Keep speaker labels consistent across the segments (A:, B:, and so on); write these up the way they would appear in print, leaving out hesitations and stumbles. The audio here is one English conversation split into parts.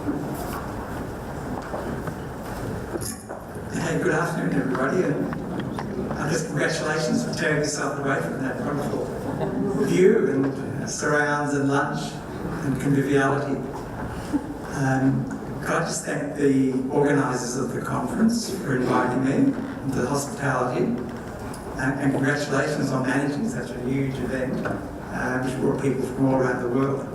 A: Hey, good afternoon, everybody, and just congratulations for tearing yourself away from that wonderful view and surrounds and lunch and conviviality. Could I just thank the organisers of the conference for inviting me, and the hospitality, and congratulations on managing such a huge event, which brought people from all around the world.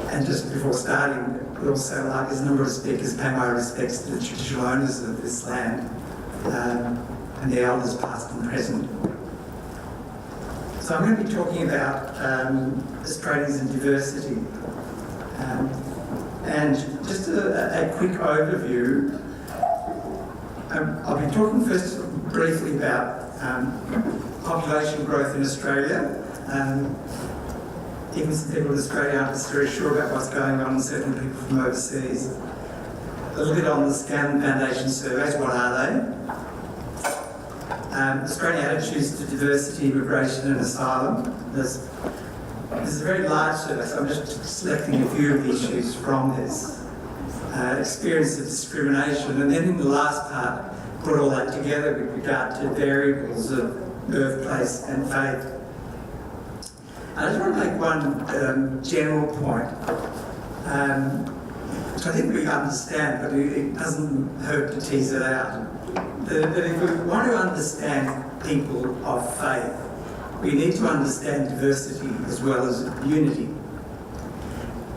A: And just before starting, we'd also like, as a number of speakers, pay my respects to the traditional owners of this land, and the elders past and present. So I'm going to be talking about Australians and diversity. And just a quick overview. I'll be talking first briefly about population growth in Australia. Even some people in Australia aren't very sure about what's going on, and certainly people from overseas. A little bit on the Asylum Foundation surveys, what are they? Australian attitudes to diversity, immigration and asylum. There's a very large survey, so I'm just selecting a few of the issues from this. Experience of discrimination, and then in the last part, put all that together with regard to variables of birthplace and faith. I just want to make one general point, which I think we understand, but it doesn't hurt to tease it out. That if we want to understand people of faith, we need to understand diversity as well as unity.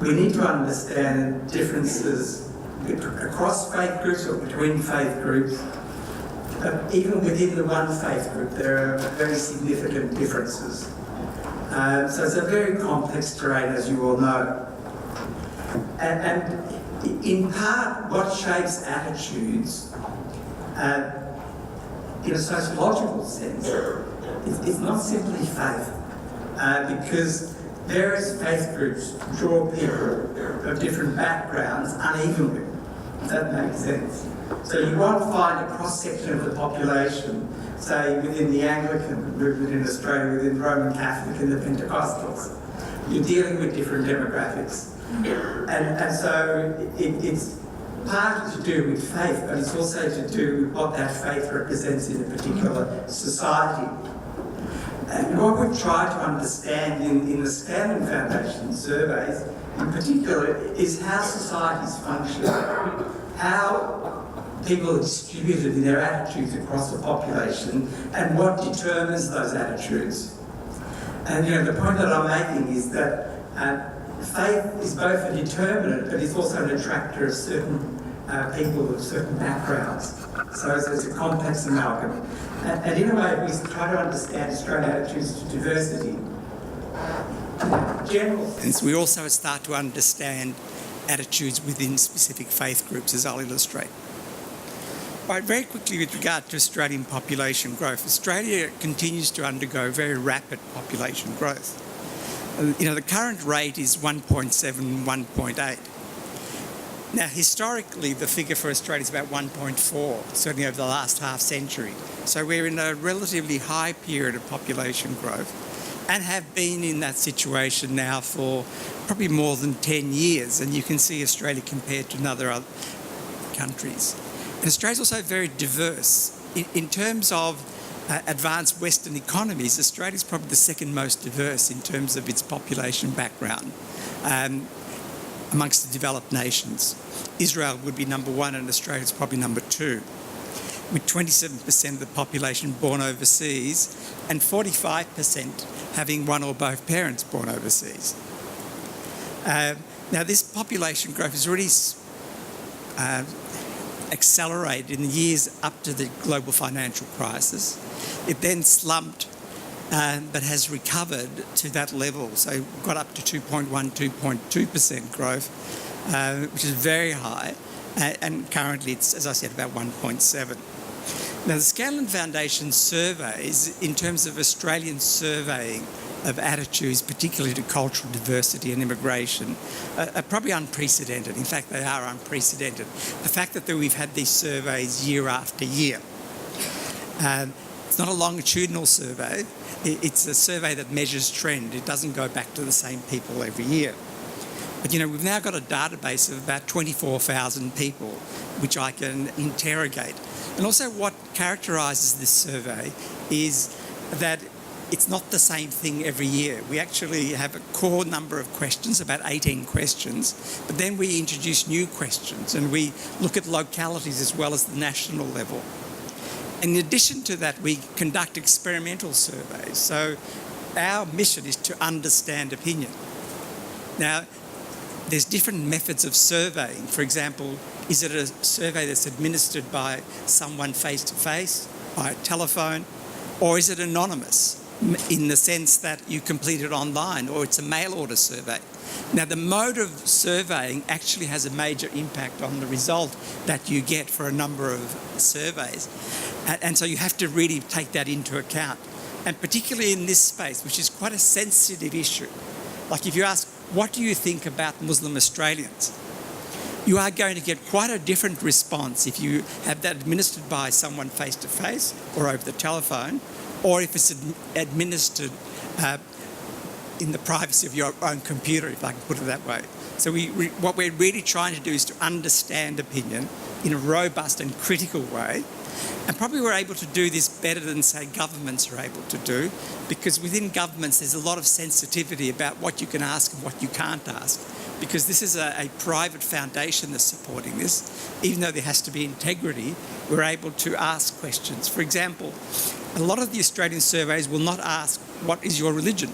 A: We need to understand differences across faith groups or between faith groups. But even within the one faith group, there are very significant differences. So it's a very complex terrain, as you all know. And in part, what shapes attitudes in a sociological sense, it's not simply faith, because various faith groups draw people of different backgrounds unevenly, if that makes sense. So you won't find a cross-section of the population, say within the Anglican movement in Australia, within the Roman Catholic and the Pentecostals. You're dealing with different demographics. And so it's partly to do with faith, but it's also to do with what that faith represents in a particular society. And what we've tried to understand in the Asylum Foundation surveys, in particular, is how societies function, how people are distributed in their attitudes across the population, and what determines those attitudes. And the point that I'm making is that faith is both a determinant, but it's also an attractor of certain people with certain backgrounds. So it's a complex amalgam. And in a way, we try to understand Australian attitudes to diversity. We also start to understand attitudes within specific faith groups, as I'll illustrate. Right, very quickly with regard to Australian population growth, Australia continues to undergo very rapid population growth. The current rate is 1.7, 1.8. Now, historically, the figure for Australia is about 1.4, certainly over the last half century. So we're in a relatively high period of population growth and have been in that situation now for probably more than 10 years. And you can see Australia compared to other countries. And Australia's also very diverse. In terms of advanced Western economies, Australia's probably the second most diverse in terms of its population background amongst the developed nations. Israel would be number one and Australia's probably number two, with 27% of the population born overseas and 45% having one or both parents born overseas. Now, this population growth is really accelerated in the years up to the global financial crisis. It then slumped, but has recovered to that level. So got up to 2.1, 2.2% growth, which is very high. And currently it's, as I said, about 1.7. Now, the Asylum Foundation surveys, in terms of Australian surveying of attitudes, particularly to cultural diversity and immigration, are probably unprecedented. In fact, they are unprecedented. The fact that we've had these surveys year after year. It's not a longitudinal survey. It's a survey that measures trend. It doesn't go back to the same people every year. But, we've now got a database of about 24,000 people, which I can interrogate. And also what characterises this survey is that it's not the same thing every year. We actually have a core number of questions, about 18 questions, but then we introduce new questions and we look at localities as well as the national level. In addition to that, we conduct experimental surveys. So our mission is to understand opinion. Now, there's different methods of surveying. For example, is it a survey that's administered by someone face-to-face, by telephone, or is it anonymous in the sense that you complete it online, or it's a mail order survey? Now, the mode of surveying actually has a major impact on the result that you get for a number of surveys. And so you have to really take that into account. And particularly in this space, which is quite a sensitive issue. Like if you ask, what do you think about Muslim Australians? You are going to get quite a different response if you have that administered by someone face-to-face or over the telephone, or if it's administered in the privacy of your own computer, if I can put it that way. So what we're really trying to do is to understand opinion in a robust and critical way. And probably we're able to do this better than, say, governments are able to do, because within governments there's a lot of sensitivity about what you can ask and what you can't ask, because this is a private foundation that's supporting this. Even though there has to be integrity, we're able to ask questions. For example, a lot of the Australian surveys will not ask, what is your religion?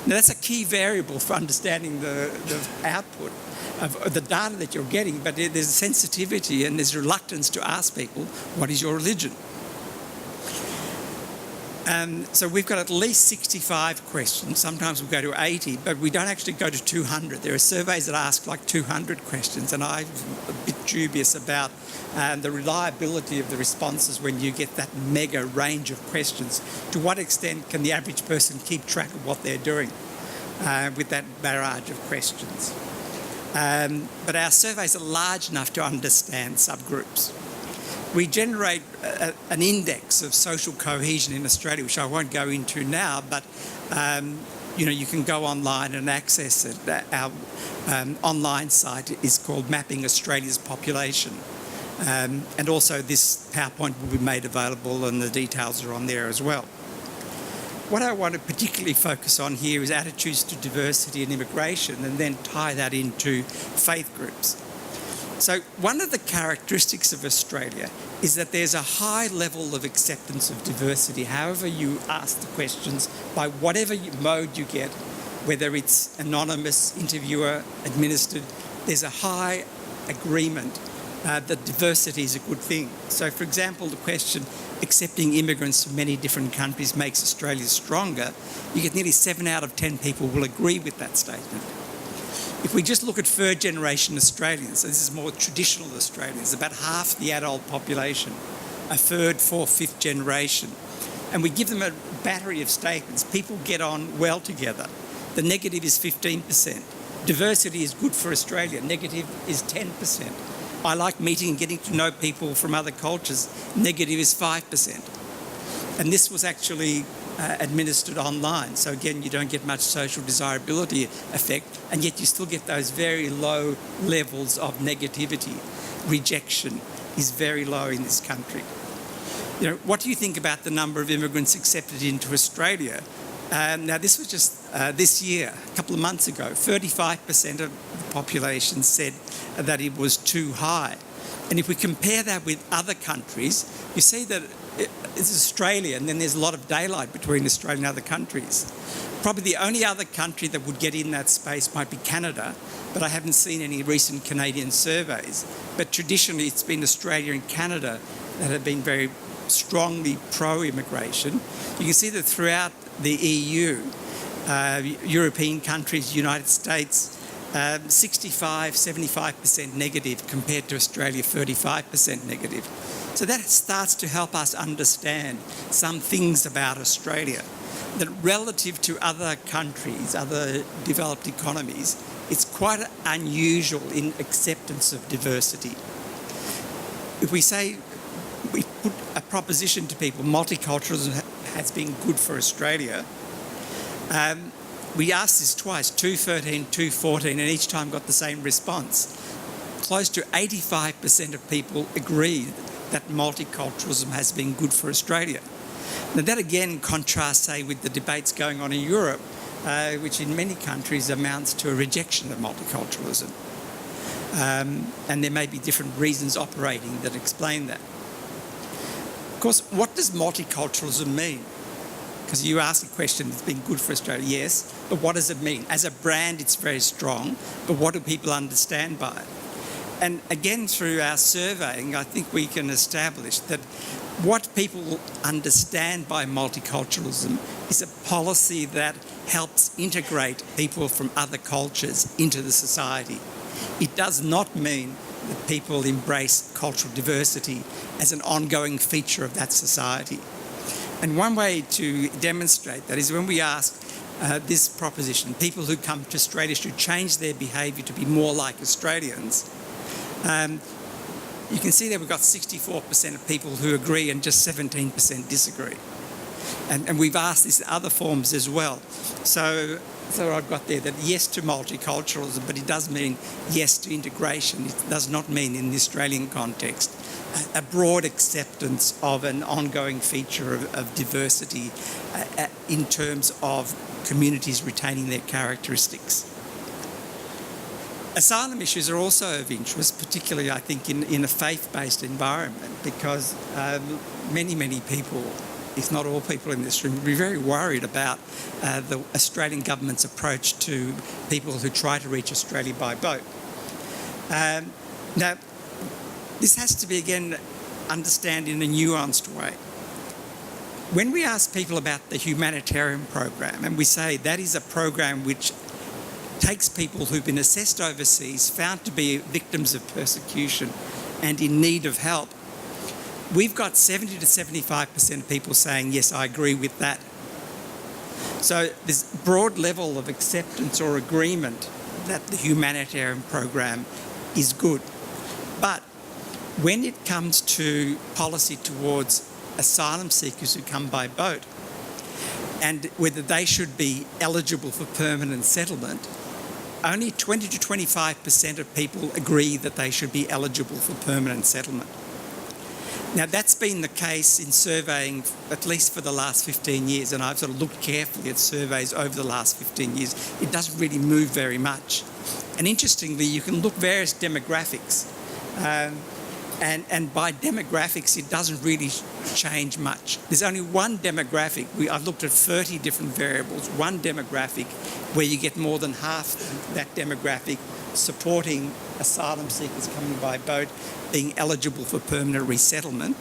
A: Now, that's a key variable for understanding the output of the data that you're getting, but there's a sensitivity and there's reluctance to ask people, what is your religion? So we've got at least 65 questions. Sometimes we go to 80, but we don't actually go to 200. There are surveys that ask like 200 questions, and I'm a bit dubious about the reliability of the responses when you get that mega range of questions. To what extent can the average person keep track of what they're doing with that barrage of questions? But our surveys are large enough to understand subgroups. We generate an index of social cohesion in Australia, which I won't go into now, but you can go online and access it. Our online site is called Mapping Australia's Population. And also this PowerPoint will be made available and the details are on there as well. What I want to particularly focus on here is attitudes to diversity and immigration, and then tie that into faith groups. So one of the characteristics of Australia is that there's a high level of acceptance of diversity, however you ask the questions, by whatever mode you get, whether it's anonymous, interviewer, administered, there's a high agreement that diversity is a good thing. So, for example, the question, accepting immigrants from many different countries makes Australia stronger, you get nearly 7 out of 10 people will agree with that statement. If we just look at third-generation Australians, so this is more traditional Australians, about half the adult population, a third, fourth, fifth generation, and we give them a battery of statements, people get on well together. The negative is 15%. Diversity is good for Australia. Negative is 10%. I like meeting and getting to know people from other cultures. Negative is 5%. And this was actually administered online. So again, you don't get much social desirability effect, and yet you still get those very low levels of negativity. Rejection is very low in this country. What do you think about the number of immigrants accepted into Australia? Now, this was just this year, a couple of months ago, 35% of the population said that it was too high. And if we compare that with other countries, you see that it's Australia, and then there's a lot of daylight between Australia and other countries. Probably the only other country that would get in that space might be Canada, but I haven't seen any recent Canadian surveys. But traditionally, it's been Australia and Canada that have been very strongly pro-immigration. You can see that throughout the EU, European countries, United States, 65, 75% negative compared to Australia, 35% negative. So that starts to help us understand some things about Australia, that relative to other countries, other developed economies, it's quite unusual in acceptance of diversity. If we say, we put a proposition to people, multiculturalism has been good for Australia,
B: we asked this twice, 2013, 2014, and each time got the same response. Close to 85% of people agree that multiculturalism has been good for Australia. Now that again contrasts, say, with the debates going on in Europe, which in many countries amounts to a rejection of multiculturalism. And there may be different reasons operating that explain that. Of course, what does multiculturalism mean? Because you asked the question, it's been good for Australia, yes, but what does it mean? As a brand, it's very strong, but what do people understand by it? And again, through our surveying, I think we can establish that what people understand by multiculturalism is a policy that helps integrate people from other cultures into the society. It does not mean that people embrace cultural diversity as an ongoing feature of that society. And one way to demonstrate that is when we ask this proposition, people who come to Australia should change their behaviour to be more like Australians. You can see that we've got 64% of people who agree and just 17% disagree. And we've asked this in other forms as well. So I've got there that yes to multiculturalism, but it does mean yes to integration. It does not mean, in the Australian context, a broad acceptance of an ongoing feature of diversity in terms of communities retaining their characteristics. Asylum issues are also of interest, particularly I think in a faith-based environment, because many people, if not all people in this room, would be very worried about the Australian government's approach to people who try to reach Australia by boat. Now, this has to be, again, understood in a nuanced way. When we ask people about the humanitarian program, and we say that is a program which takes people who've been assessed overseas, found to be victims of persecution and in need of help, we've got 70 to 75% of people saying, yes, I agree with that. So there's a broad level of acceptance or agreement that the humanitarian program is good. But when it comes to policy towards asylum seekers who come by boat and whether they should be eligible for permanent settlement, only 20 to 25% of people agree that they should be eligible for permanent settlement. Now, that's been the case in surveying at least for the last 15 years, and I've sort of looked carefully at surveys over the last 15 years. It doesn't really move very much. And interestingly, you can look various demographics, and by demographics, it doesn't really change much. There's only one demographic. I've looked at 30 different variables, one demographic where you get more than half that demographic supporting asylum seekers coming by boat being eligible for permanent resettlement,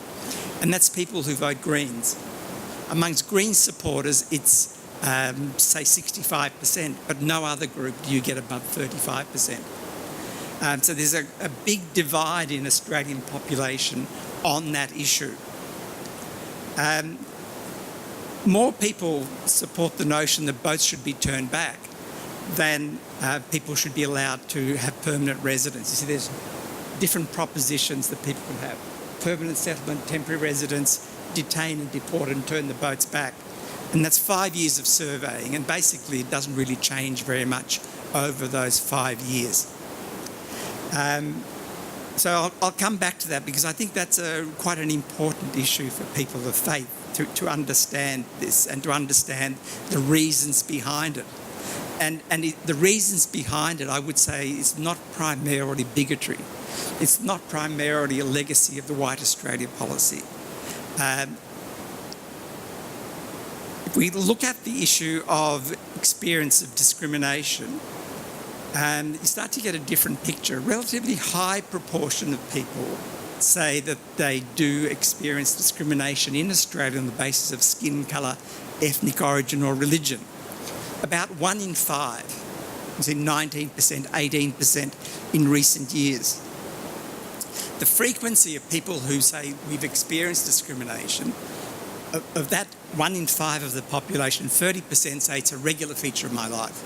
B: and that's people who vote Greens. Amongst Greens supporters, it's say 65%, but no other group do you get above 35%. So there's a big divide in Australian population on that issue. More people support the notion that boats should be turned back than people should be allowed to have permanent residence. You see, there's different propositions that people can have. Permanent settlement, temporary residence, detain and deport and turn the boats back. And that's 5 years of surveying, and basically it doesn't really change very much over those 5 years. So I'll come back to that because I think that's quite an important issue for people of faith to understand this and to understand the reasons behind it. And the reasons behind it, I would say, is not primarily bigotry. It's not primarily a legacy of the White Australia policy. If we look at the issue of experience of discrimination, you start to get a different picture. A relatively high proportion of people say that they do experience discrimination in Australia on the basis of skin colour, ethnic origin or religion. About 1 in 5, it's in 19%, 18% in recent years. The frequency of people who say we've experienced discrimination, of that 1 in 5 of the population, 30% say it's a regular feature of my life.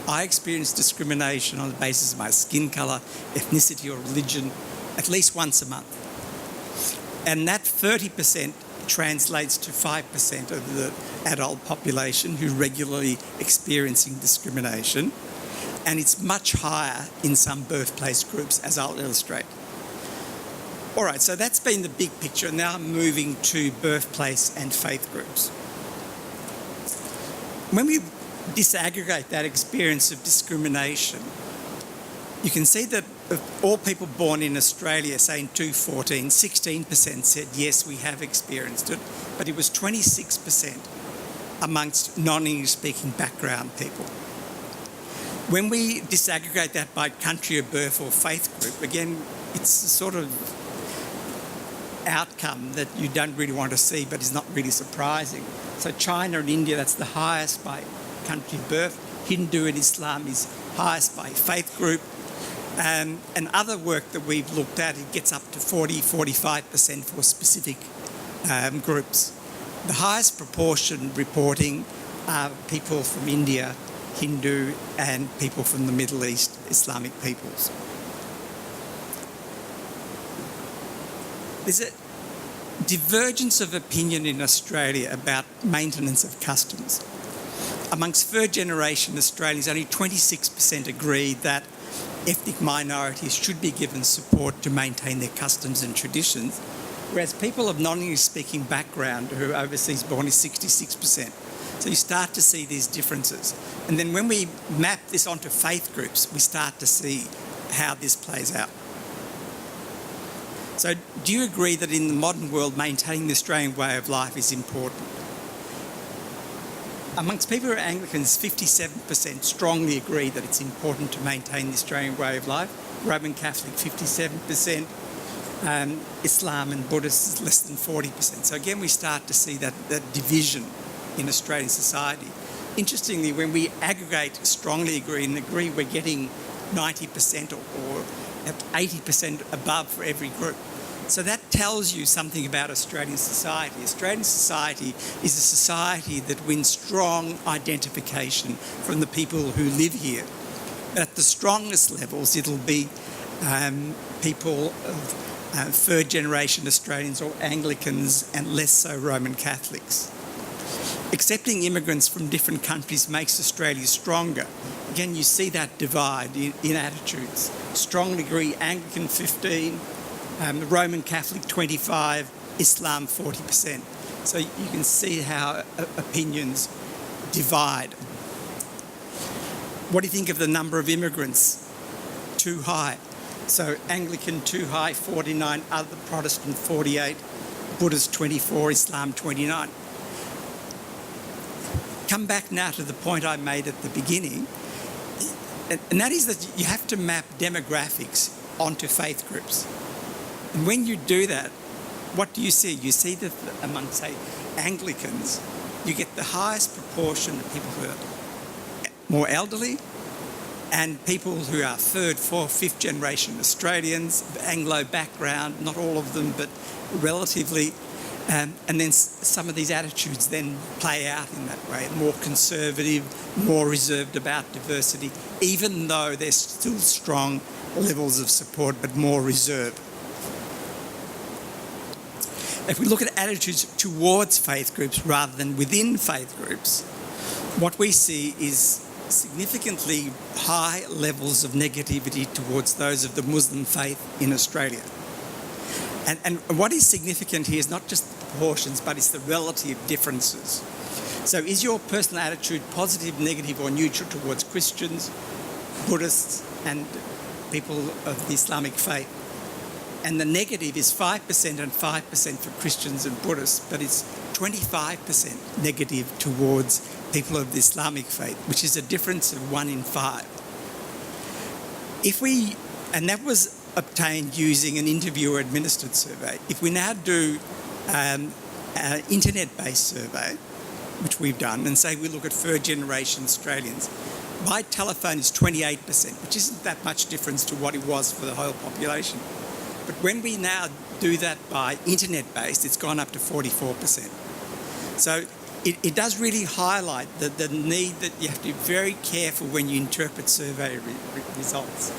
B: I experience discrimination on the basis of my skin colour, ethnicity or religion at least once a month. And that 30% translates to 5% of the adult population who regularly experiencing discrimination, and it's much higher in some birthplace groups, as I'll illustrate. All right, so that's been the big picture. Now I'm moving to birthplace and faith groups. When we disaggregate that experience of discrimination, you can see that of all people born in Australia, say in 2014, 16% said, yes, we have experienced it, but it was 26% amongst non-English speaking background people. When we disaggregate that by country of birth or faith group, again, it's a sort of outcome that you don't really want to see, but is not really surprising. So China and India, that's the highest by country of birth. Hindu and Islam is highest by faith group. And other work that we've looked at, it gets up to 40-45% for specific groups. The highest proportion reporting are people from India, Hindu, and people from the Middle East, Islamic peoples. There's a divergence of opinion in Australia about maintenance of customs. Amongst third-generation Australians, only 26% agreed that ethnic minorities should be given support to maintain their customs and traditions, whereas people of non-English speaking background who are overseas born is 66%. So you start to see these differences. And then when we map this onto faith groups, we start to see how this plays out. So do you agree that in the modern world, maintaining the Australian way of life is important? Amongst people who are Anglicans, 57% strongly agree that it's important to maintain the Australian way of life. Roman Catholic, 57%. Islam and Buddhists, less than 40%. So again, we start to see that division in Australian society. Interestingly, when we aggregate strongly agree and agree, we're getting 90% or 80% above for every group. So that tells you something about Australian society. Australian society is a society that wins strong identification from the people who live here. At the strongest levels, it'll be people of third-generation Australians or Anglicans and less so Roman Catholics. Accepting immigrants from different countries makes Australia stronger. Again, you see that divide in attitudes. Strongly agree, Anglican 15%, Roman Catholic 25%, Islam 40%. So you can see how opinions divide. What do you think of the number of immigrants? Too high. So Anglican too high, 49, other Protestant 48, Buddhist 24, Islam 29. Come back now to the point I made at the beginning, and that is that you have to map demographics onto faith groups. And when you do that, what do you see? You see that among, say, Anglicans, you get the highest proportion of people who are more elderly and people who are third, fourth, fifth generation Australians, Anglo background, not all of them, but relatively. And then some of these attitudes then play out in that way, more conservative, more reserved about diversity, even though there's still strong levels of support, but more reserved. If we look at attitudes towards faith groups rather than within faith groups, what we see is significantly high levels of negativity towards those of the Muslim faith in Australia. And what is significant here is not just the proportions, but it's the relative differences. So is your personal attitude positive, negative, or neutral towards Christians, Buddhists, and people of the Islamic faith? And the negative is 5% and 5% for Christians and Buddhists, but it's 25% negative towards people of the Islamic faith, which is a difference of 1 in 5. And that was obtained using an interviewer-administered survey. If we now do an internet-based survey, which we've done, and say we look at third-generation Australians, by telephone is 28%, which isn't that much difference to what it was for the whole population. But when we now do that by internet-based, it's gone up to 44%. So it does really highlight the need that you have to be very careful when you interpret survey results.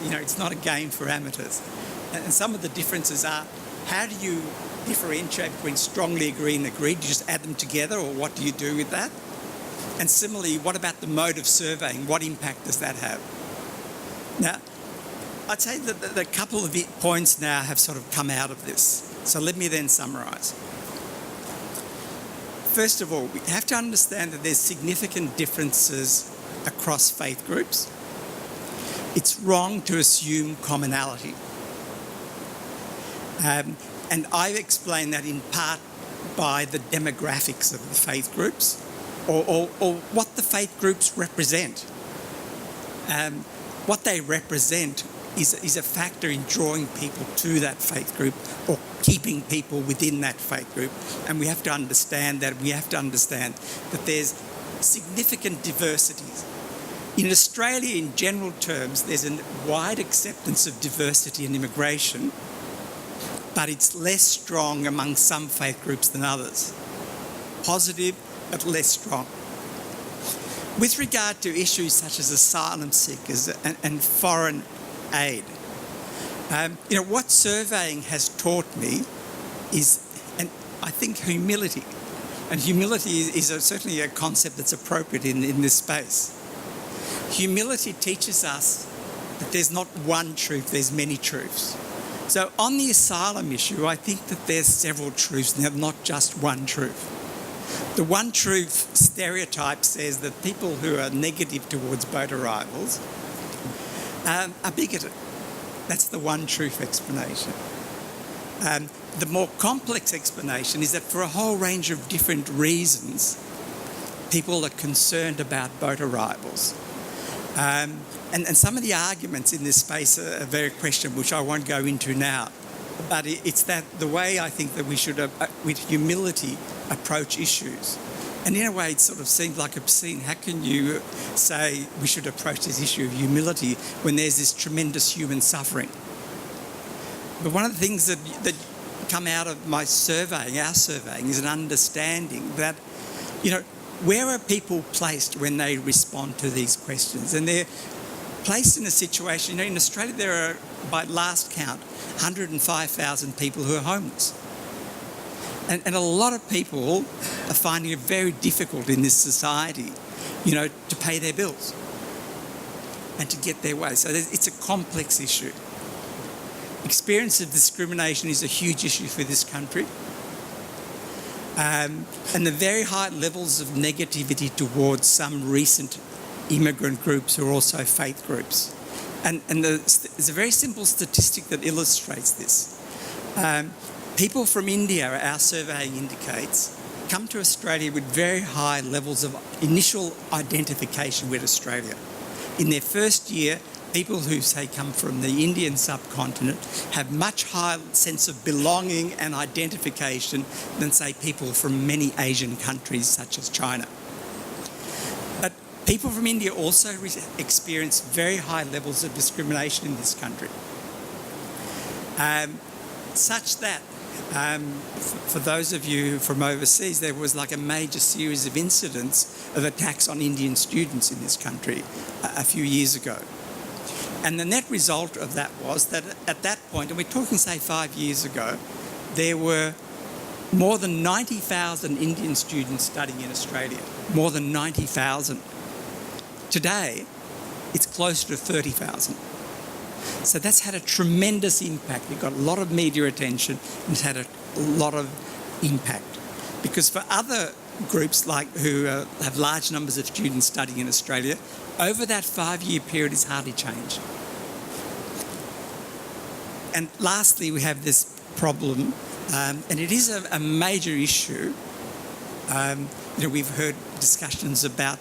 B: It's not a game for amateurs. And some of the differences are how do you differentiate between strongly agree and agree? Do you just add them together, or what do you do with that? And similarly, what about the mode of surveying? What impact does that have? Now, I'd say that a couple of points now have sort of come out of this. So let me then summarise. First of all, we have to understand that there's significant differences across faith groups. It's wrong to assume commonality. And I explain that in part by the demographics of the faith groups, or what the faith groups represent. What they represent is a factor in drawing people to that faith group or keeping people within that faith group. And we have to understand that. We have to understand that there's significant diversities. In Australia, in general terms, there's a wide acceptance of diversity and immigration, but it's less strong among some faith groups than others. Positive, but less strong. With regard to issues such as asylum seekers and foreign aid, what surveying has taught me is, and I think, humility. And humility is certainly a concept that's appropriate in this space. Humility teaches us that there's not one truth, there's many truths. So on the asylum issue, I think that there's several truths, and there's not just one truth. The one truth stereotype says that people who are negative towards boat arrivals are bigoted. That's the one truth explanation. The more complex explanation is that for a whole range of different reasons, people are concerned about boat arrivals. And some of the arguments in this space are very questionable, which I won't go into now. But it's that the way I think that we should, with humility, approach issues. And in a way, it sort of seems like obscene. How can you say we should approach this issue of humility when there's this tremendous human suffering? But one of the things that come out of my surveying, our surveying, is an understanding that, where are people placed when they respond to these questions? And they're placed in a situation, in Australia there are, by last count, 105,000 people who are homeless. And a lot of people are finding it very difficult in this society, to pay their bills and to get their way. So it's a complex issue. Experience of discrimination is a huge issue for this country. And the very high levels of negativity towards some recent immigrant groups who are also faith groups. And there's a very simple statistic that illustrates this. People from India, our surveying indicates, come to Australia with very high levels of initial identification with Australia. In their first year, people who, say, come from the Indian subcontinent have much higher sense of belonging and identification than, say, people from many Asian countries such as China. But people from India also experience very high levels of discrimination in this country, such that for those of you from overseas, there was like a major series of incidents of attacks on Indian students in this country a few years ago. And the net result of that was that at that point, and we're talking, say, 5 years ago, there were more than 90,000 Indian students studying in Australia. More than 90,000. Today, it's closer to 30,000. So that's had a tremendous impact. It got a lot of media attention and it's had a lot of impact. Because for other groups who have large numbers of students studying in Australia, over that 5-year period it's hardly changed. And lastly, we have this problem, and it is a major issue. We've heard discussions about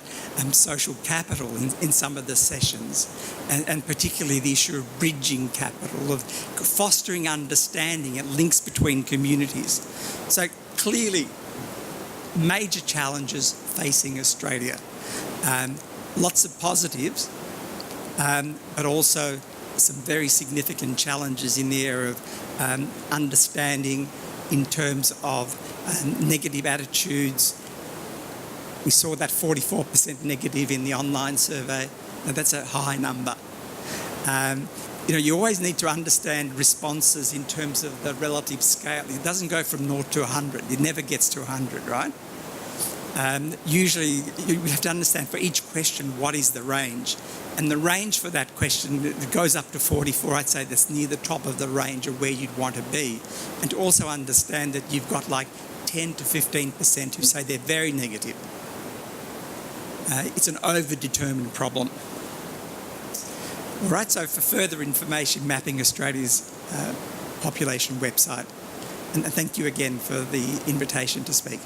B: social capital in some of the sessions, and particularly the issue of bridging capital, of fostering understanding and links between communities. So clearly, major challenges facing Australia. Lots of positives, but also some very significant challenges in the area of understanding in terms of negative attitudes. We saw that 44% negative in the online survey. Now that's a high number. you always need to understand responses in terms of the relative scale. It doesn't go from 0 to 100. It never gets to 100, right? Usually, you have to understand for each question what is the range. And the range for that question, it goes up to 44. I'd say that's near the top of the range of where you'd want to be. And to also understand that you've got like 10 to 15% who say they're very negative. It's an overdetermined problem. All right, so for further information, Mapping Australia's population website. And thank you again for the invitation to speak.